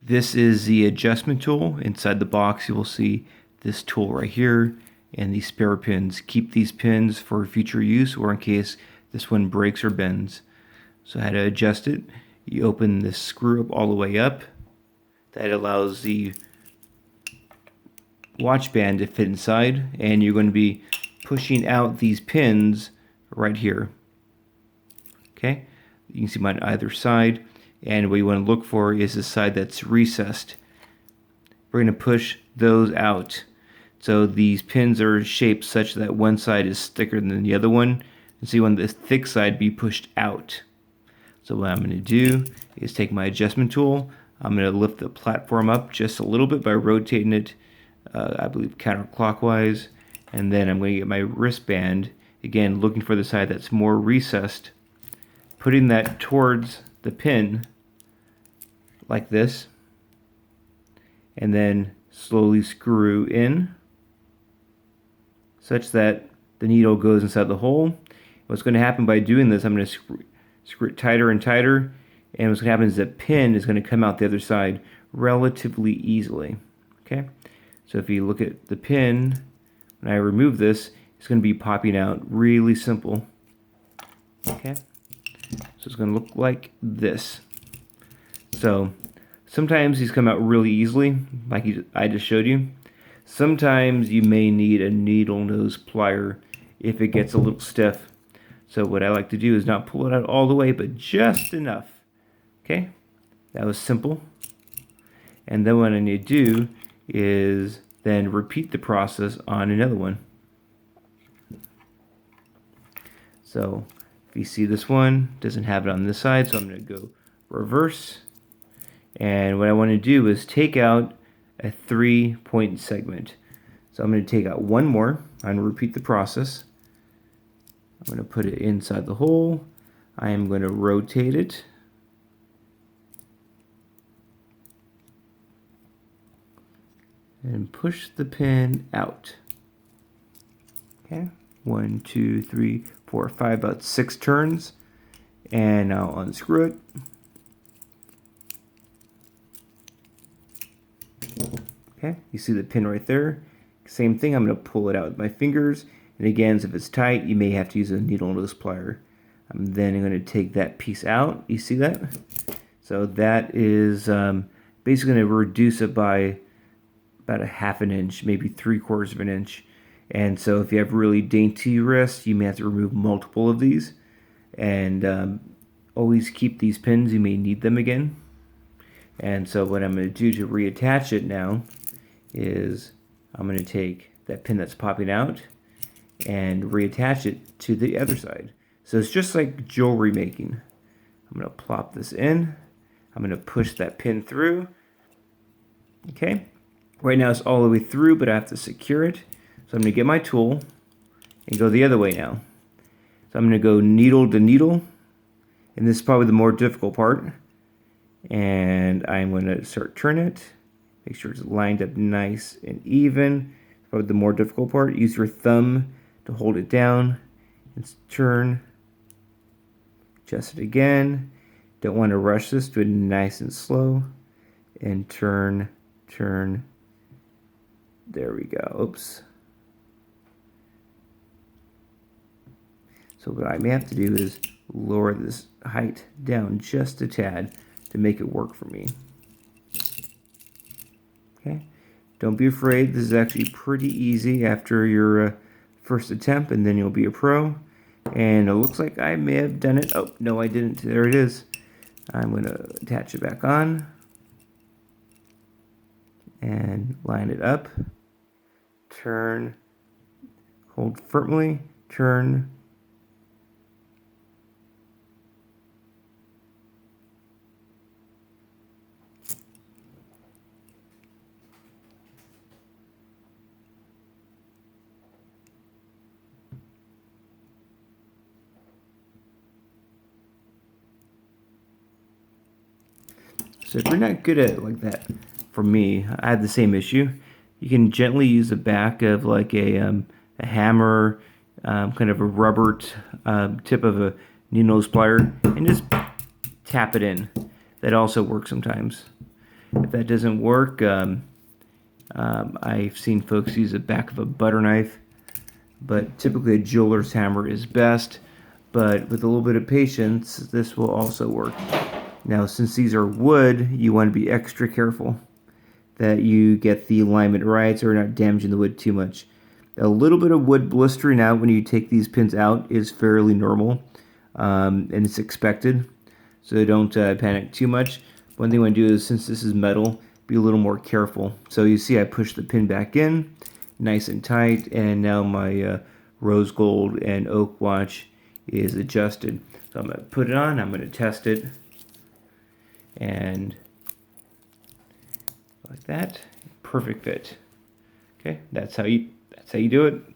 This is the adjustment tool. Inside the box you will see this tool right here and these spare pins. Keep these pins for future use or in case this one breaks or bends. So how to adjust it: you open this screw up all the way up. That allows the watch band to fit inside, and you're going to be pushing out these pins right here. Okay, you can see them on either side, and what you want to look for is the side that's recessed. We're going to push those out. So these pins are shaped such that one side is thicker than the other one, and so you want the thick side be pushed out. So what I'm going to do is take my adjustment tool. I'm going to lift the platform up just a little bit by rotating it, I believe counterclockwise, and then I'm going to get my wristband, again looking for the side that's more recessed, putting that towards the pin like this, and then slowly screw in such that the needle goes inside the hole. What's going to happen by doing this, I'm going to screw it tighter and tighter, and what's going to happen is the pin is going to come out the other side relatively easily. Okay, so if you look at the pin, when I remove this, it's going to be popping out really simple. Okay, so it's going to look like this. So sometimes these come out really easily, like I just showed you. Sometimes you may need a needle nose plier if it gets a little stiff. So what I like to do is not pull it out all the way, but just enough. Okay, that was simple. And then what I need to do is then repeat the process on another one. So if you see this one doesn't have it on this side, so I'm going to go reverse. And what I want to do is take out a 3-point segment. So I'm going to take out one more. I'm going to repeat the process. I'm going to put it inside the hole. I am going to rotate it. And push the pin out. Okay, 1, 2, 3, 4, 5, about 6 turns. And now unscrew it. Okay, you see the pin right there. Same thing, I'm going to pull it out with my fingers. And again, if it's tight, you may have to use a needle nose plier. I'm then going to take that piece out. You see that? So that is basically going to reduce it by about a 1/2 inch, maybe 3/4 of an inch. And so if you have really dainty wrists, you may have to remove multiple of these. And always keep these pins, you may need them again. And so what I'm going to do to reattach it now is I'm going to take that pin that's popping out and reattach it to the other side. So it's just like jewelry making. I'm going to plop this in. I'm going to push that pin through. Okay. Right now it's all the way through, but I have to secure it. So I'm going to get my tool and go the other way now. So I'm going to go needle to needle. And this is probably the more difficult part. And I'm going to start turning it. Make sure it's lined up nice and even. It's probably the more difficult part. Use your thumb to hold it down. And turn. Adjust it again. Don't want to rush this. Do it nice and slow. And turn, turn. There we go. Oops. So what I may have to do is lower this height down just a tad to make it work for me. Okay. Don't be afraid. This is actually pretty easy after your first attempt, and then you'll be a pro. And it looks like I may have done it. Oh, no, I didn't. There it is. I'm going to attach it back on and line it up. Turn, hold firmly, turn. So if you're not good at it like that, for me, I had the same issue. You can gently use the back of like a hammer, kind of a rubber tip of a needle nose plier, and just tap it in. That also works sometimes. If that doesn't work, I've seen folks use the back of a butter knife, but typically a jeweler's hammer is best. But with a little bit of patience, this will also work. Now, since these are wood, you want to be extra careful that you get the alignment right so we're not damaging the wood too much. A little bit of wood blistering out when you take these pins out is fairly normal, and it's expected, so don't panic too much. One thing I want to do is, since this is metal, be a little more careful. So you see I push the pin back in, nice and tight, and now my rose gold and oak watch is adjusted. So I'm going to put it on, I'm going to test it, and like that, perfect fit. Okay, that's how you do it.